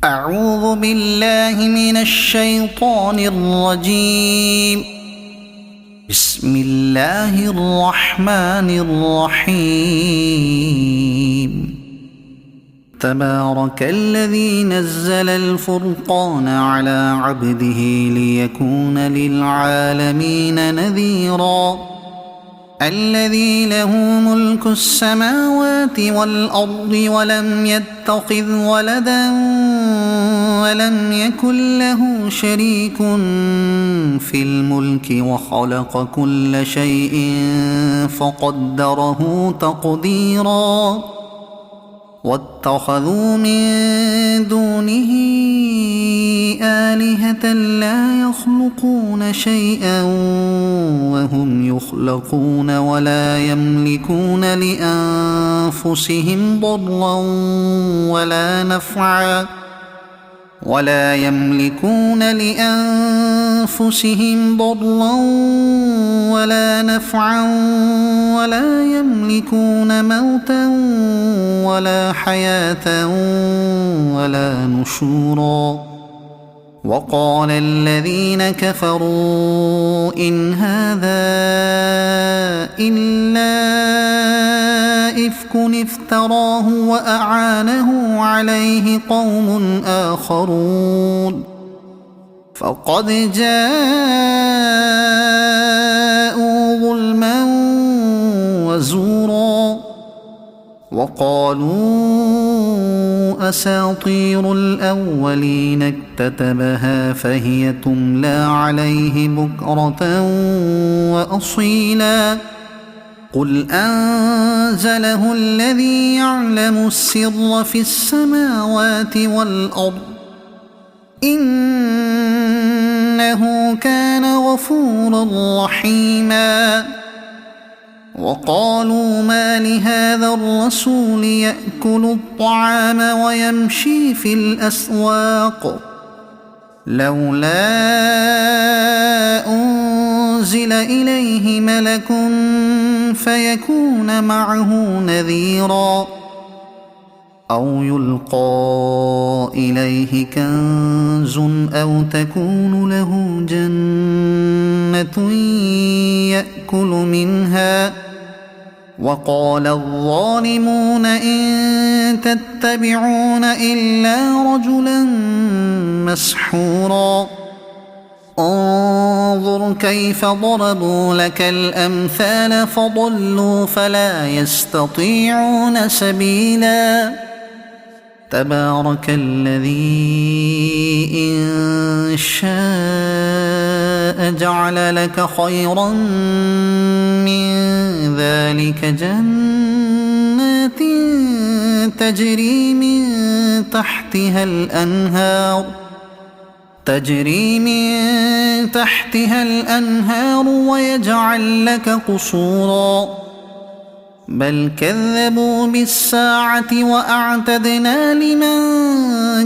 أعوذ بالله من الشيطان الرجيم. بسم الله الرحمن الرحيم. تبارك الذي نزل الفرقان على عبده ليكون للعالمين نذيرا. الذي له ملك السماوات والأرض ولم يتخذ ولدا ولم يكن له شريك في الملك وخلق كل شيء فقدره تقديرا. واتخذوا من دونه آلهة لا يخلقون شيئا وهم يخلقون ولا يملكون لأنفسهم ضرا ولا نفعا ولا يملكون موتا ولا حياة ولا نشورا. وقال الذين كفروا إن هذا إلا إفك افتراه وأعانه عليه قوم آخرون فقد جاءوا ظلما وزورا. وقالوا أساطير الأولين اكتتبها فهي تملى عليه بكرة وأصيلا. قل أنزله الذي يعلم السر في السماوات والأرض إنه كان غفورا رحيما. وقالوا ما لهذا الرسول يأكل الطعام ويمشي في الأسواق لولا أنزل إليه ملك فيكون معه نذيرا أو يلقى إليه كنز أو تكون له جنة يأكل منها. وقال الظالمون إن تتبعون إلا رجلا مسحورا. انظر كيف ضربوا لك الأمثال فضلوا فلا يستطيعون سبيلا. تبارك الذي إن شاء جعل لك خيرا من ذلك جنات تجري من تحتها الأنهار ويجعل لك قصورا. بل كذبوا بالساعة وأعتدنا لمن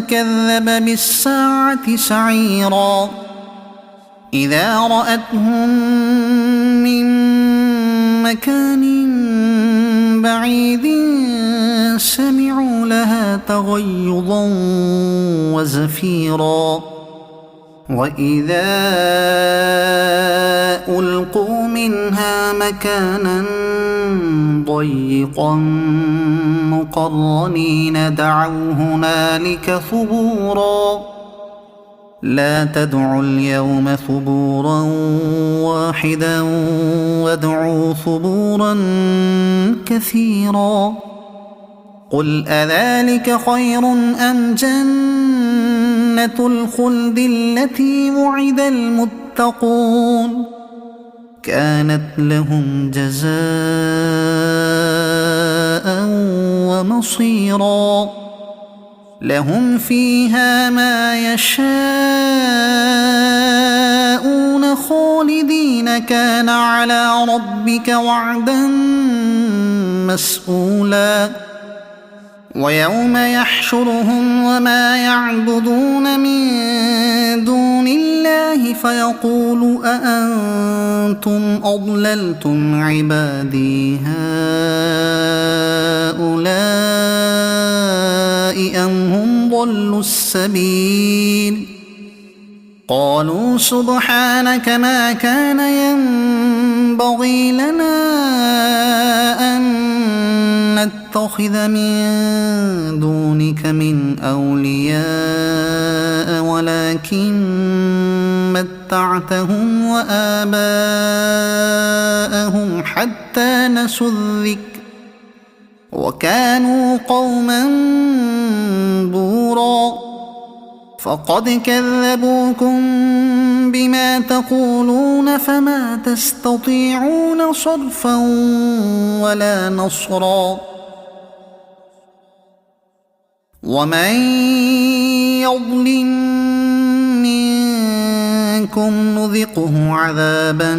كذب بالساعة سعيرا. إذا رأتهم من مكان بعيد سمعوا لها تغيظا وزفيرا. وإذا ألقوا منها مكانا ضيقا مقرنين دعوا هنالك ثبورا. لا تدعوا اليوم ثبورا واحدا وادعوا ثبورا كثيرا. قل أذلك خير أم جنة الخلد التي وعد المتقون كانت لهم جزاء ومصيرا. لهم فيها ما يشاءون خالدين كان على ربك وعدا مسئولا. ويوم يحشرهم وما يعبدون من دون الله فيقول أأنتم أضللتم عبادي هؤلاء أم هم ضلوا السبيل قالوا سبحانك ما كان ينبغي لنا أن نتخذ من دونك من أولياء ولكن متعتهم وآباءهم حتى نسوا الذكر وكانوا قوما بورا فقد كذبوكم بما تقولون فما تستطيعون صرفا ولا نصرا ومن يظلم منكم نذقه عذابا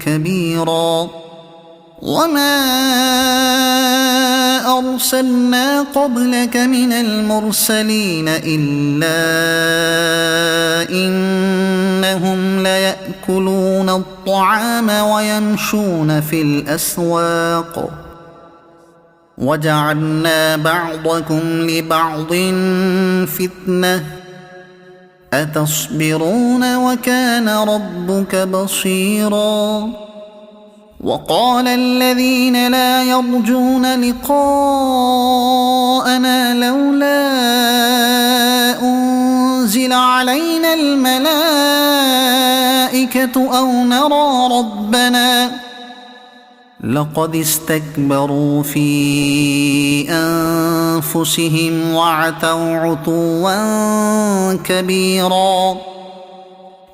كبيرا وما أرسلنا قبلك من المرسلين إلا إنهم ليأكلون الطعام ويمشون في الأسواق وجعلنا بعضكم لبعض فتنة أتصبرون وكان ربك بصيرا وقال الذين لا يرجون لقاءنا لولا أنزل علينا الملائكة أو نرى ربنا لقد استكبروا في أنفسهم وعتوا عتوا كبيرا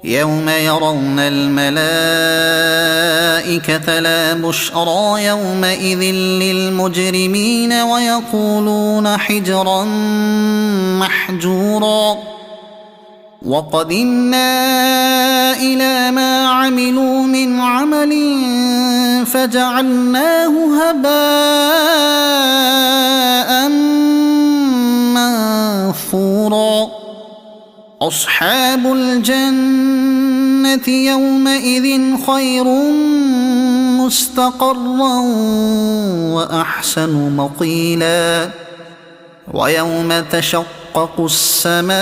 يوم يرون الملائكة لا بشرى يومئذ للمجرمين ويقولون حجرا محجورا وقدمنا إلى ما عملوا من عمل فجعلناه هباء منثورا أصحاب الجنة يومئذ خير مستقرا وأحسن مقيلا ويوم تشقق السماء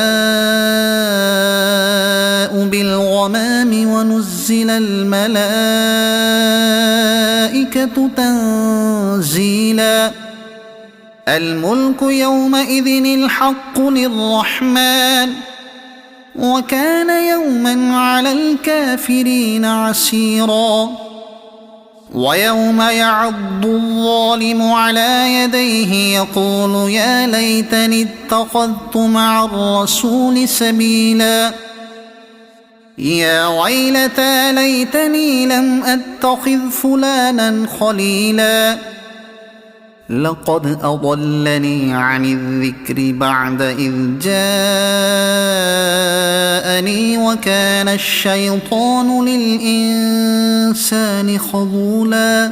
بالغمام ونزل الملائكة تنزيلا الملك يومئذ الحق للرحمن وكان يوما على الكافرين عسيرا ويوم يعض الظالم على يديه يقول يا ليتني اتخذت مع الرسول سبيلا يا ويلتى ليتني لم أتخذ فلانا خليلا لقد أضلني عن الذكر بعد إذ جاءني وكان الشيطان للإنسان خذولا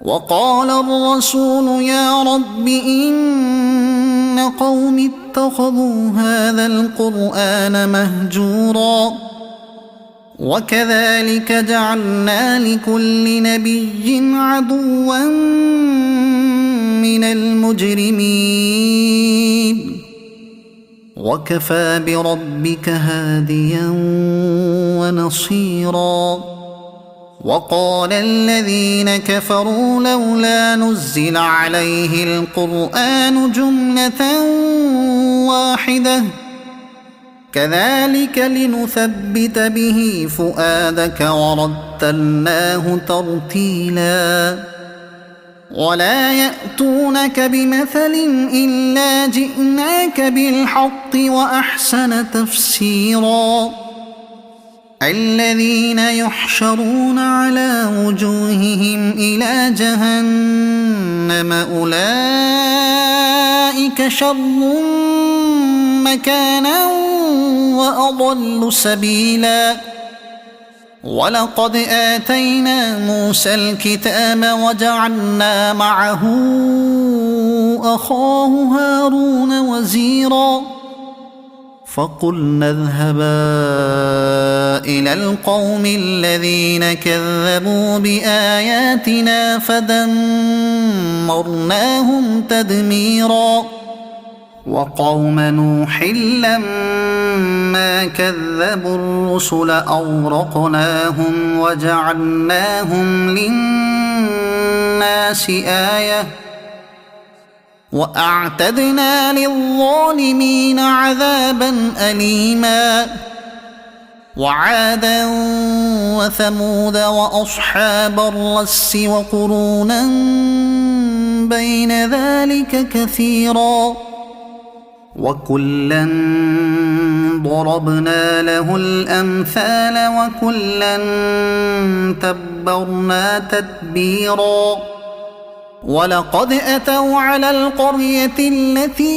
وقال الرسول يا رب إن قوم اتخذوا هذا القرآن مهجورا وكذلك جعلنا لكل نبي عدوا من المجرمين وكفى بربك هاديا ونصيرا وقال الذين كفروا لولا نزل عليه القرآن جملة واحدة كذلك لنثبت به فؤادك ورتلناه ترتيلا ولا يأتونك بمثل إلا جئناك بالحق وأحسن تفسيرا الذين يحشرون على وجوههم إلى جهنم أولئك شر مكانا وأضل سبيلا ولقد آتينا موسى الكتاب وجعلنا معه أخاه هارون وزيرا فقلنا اذهبا إلى القوم الذين كذبوا بآياتنا فدمرناهم تدميرا وقوم نوح لما كذبوا الرسل أغرقناهم وجعلناهم للناس آية وأعتدنا للظالمين عذابا أليما وعادا وثمود وأصحاب الرس وقرونا بين ذلك كثيرا وكلا ضربنا له الأمثال وكلا تبرنا تتبيرا ولقد أتوا على القرية التي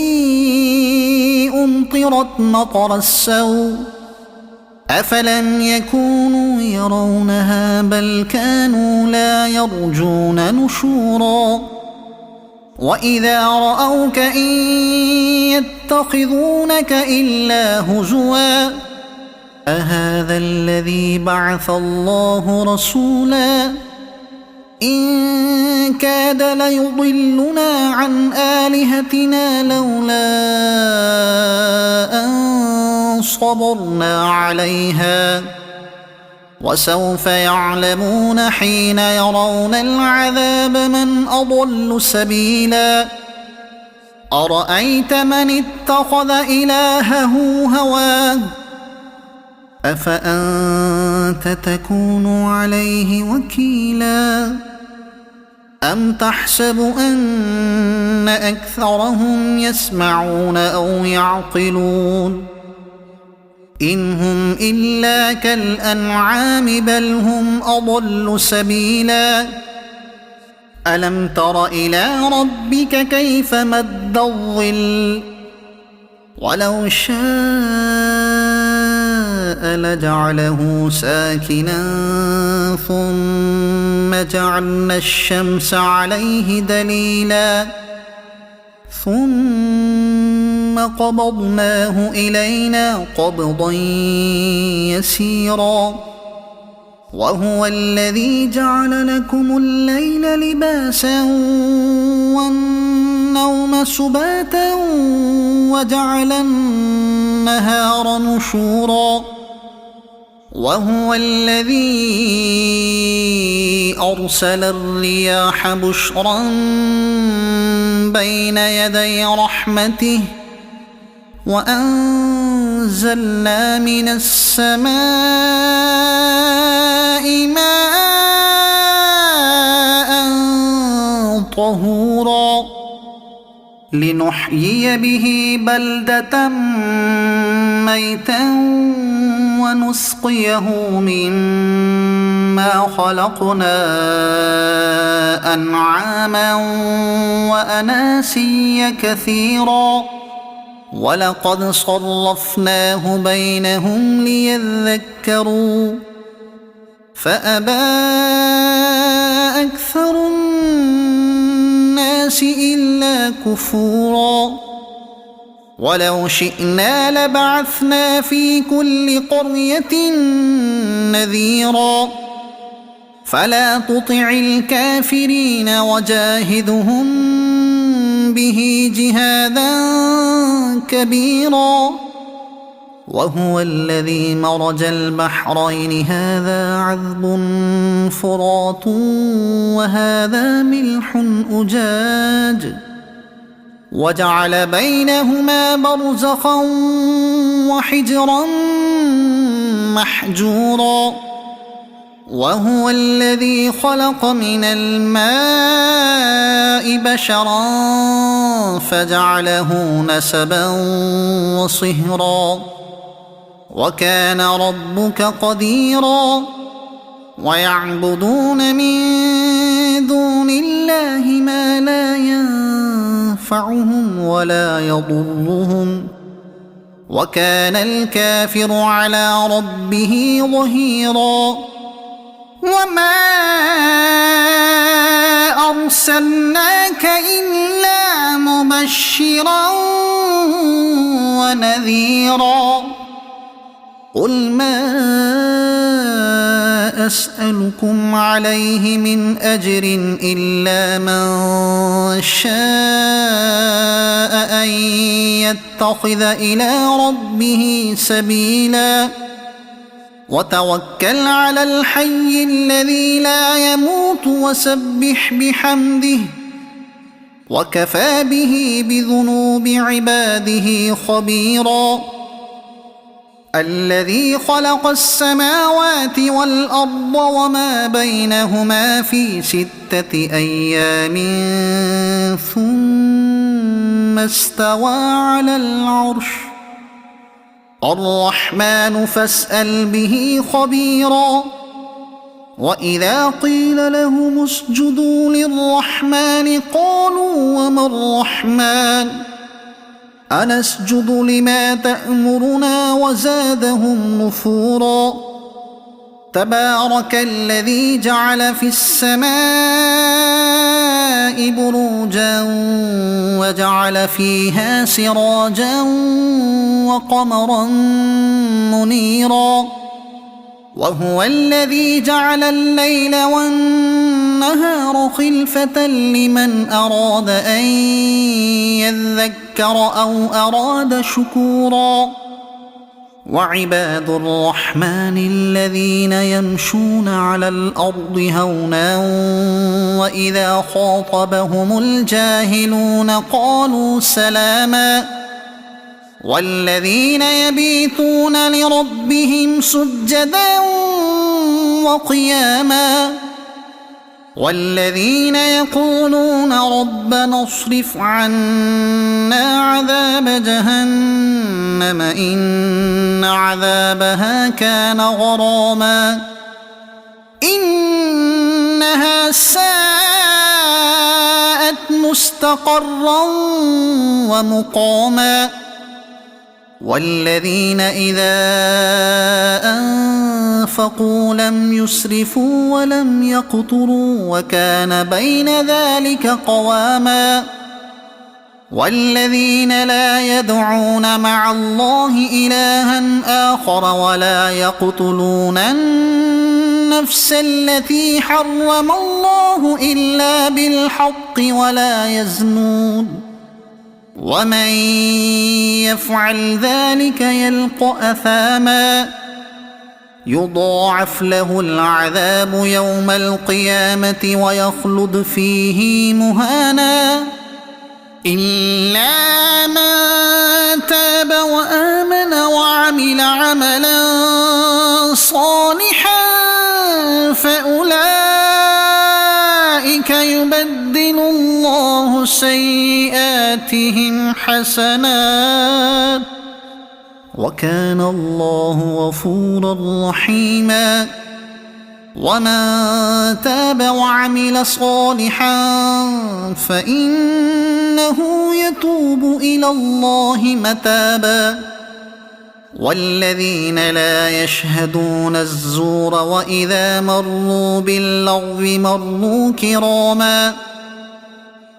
أمطرت مطر السوء أفلم يكونوا يرونها بل كانوا لا يرجون نشورا وإذا رأوك إن يتخذونك إلا هزوا أهذا الذي بعث الله رسولا إن كاد ليضلنا عن آلهتنا لولا أن صبرنا عليها وسوف يعلمون حين يرون العذاب من أضل سبيلا أرأيت من اتخذ إلهه هواه أفأنت تكون عليه وكيلا أم تحسب أن أكثرهم يسمعون أو يعقلون إن هم إلا كالأنعام بل هم أضل سبيلا ألم تر إلى ربك كيف مد الظل ولو شاء لجعله ساكنا ثم جعلنا الشمس عليه دليلا ثم قبضناه إلينا قبضا يسيرا وهو الذي جعل لكم الليل لباسا والنوم سباتا وجعل النهار نشورا وهو الذي أرسل الرياح بشرا بين يدي رحمته وأنزلنا من السماء ماء طهورا لنحيي به بلدة ميتا ونسقيه مما خلقنا أنعاما وأناسيا كثيرا ولقد صرفناه بينهم ليذكروا فأبى أكثر الناس إلا كفورا ولو شئنا لبعثنا في كل قرية نذيرا فلا تطع الكافرين وجاهدهم به جهادا كبيرا وهو الذي مرج البحرين هذا عذب فرات وهذا ملح أجاج وجعل بينهما برزخا وحجرا محجورا وهو الذي خلق من الماء بشرا فجعله نسبا وصهرا وكان ربك قديرا ويعبدون من دون الله ما لا ينفعهم ولا يضرهم وكان الكافر على ربه ظهيرا وما أرسلناك إلا مبشرا ونذيرا قل ما أسألكم عليه من أجر إلا من شاء أن يتخذ إلى ربه سبيلا وتوكل على الحي الذي لا يموت وسبح بحمده وكفى به بذنوب عباده خبيرا الذي خلق السماوات والأرض وما بينهما في 6 أيام ثم استوى على العرش الرحمن فاسأل به خبيرا وإذا قيل لهم اسجدوا للرحمن قالوا وما الرحمن أنسجد لما تأمرنا وزادهم نفورا تبارك الذي جعل في السماء بروجا وجعل فيها سراجا وقمرا منيرا وهو الذي جعل الليل والنهار خلفة لمن أراد أن يذكر أو أراد شكورا وعباد الرحمن الذين يمشون على الأرض هونا وإذا خاطبهم الجاهلون قالوا سلاما والذين يبيتون لربهم سجدا وقياما والذين يقولون ربنا اصرف عنا عذاب جهنم إن عذابها كان غراما إنها ساءت مستقرا ومقاما والذين إذا أنفقوا لم يسرفوا ولم يقتروا وكان بين ذلك قواما والذين لا يدعون مع الله إلها آخر ولا يقتلون النفس التي حرم الله إلا بالحق ولا يزنون ومن يفعل ذلك يلق أثاما يضاعف له العذاب يوم القيامة ويخلد فيه مهانا إلا من تاب وآمن وعمل عملا صالحا فأولئك يبدل الله سيئاتهم حسنات وكان الله غفورا رحيما ومن تاب وعمل صالحا فإنه يتوب إلى الله متابا والذين لا يشهدون الزور وإذا مروا باللغو مروا كراما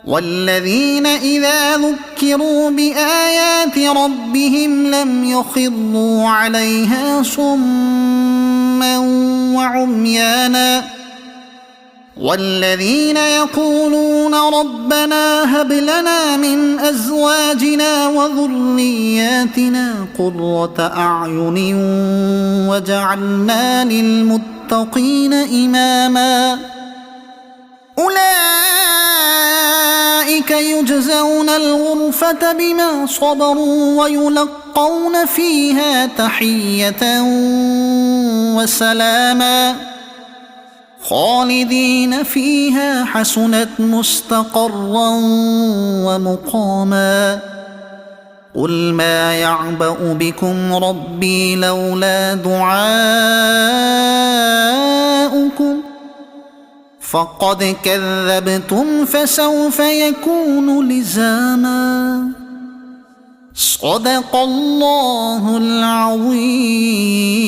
والذين إذا ذكروا بآيات ربهم لم يخروا عليها صما وعميانا والذين يقولون ربنا هب لنا من أزواجنا وذرياتنا قرة أعين وجعلنا للمتقين إماما أولئك يجزون الغرفة بما صبروا ويلقون فيها تحية وسلاما خالدين فيها حسنت مستقرا ومقاما قل ما يعبأ بكم ربي لولا دعاؤكم فقد كذبتم فسوف يكون لزاما صدق الله العظيم.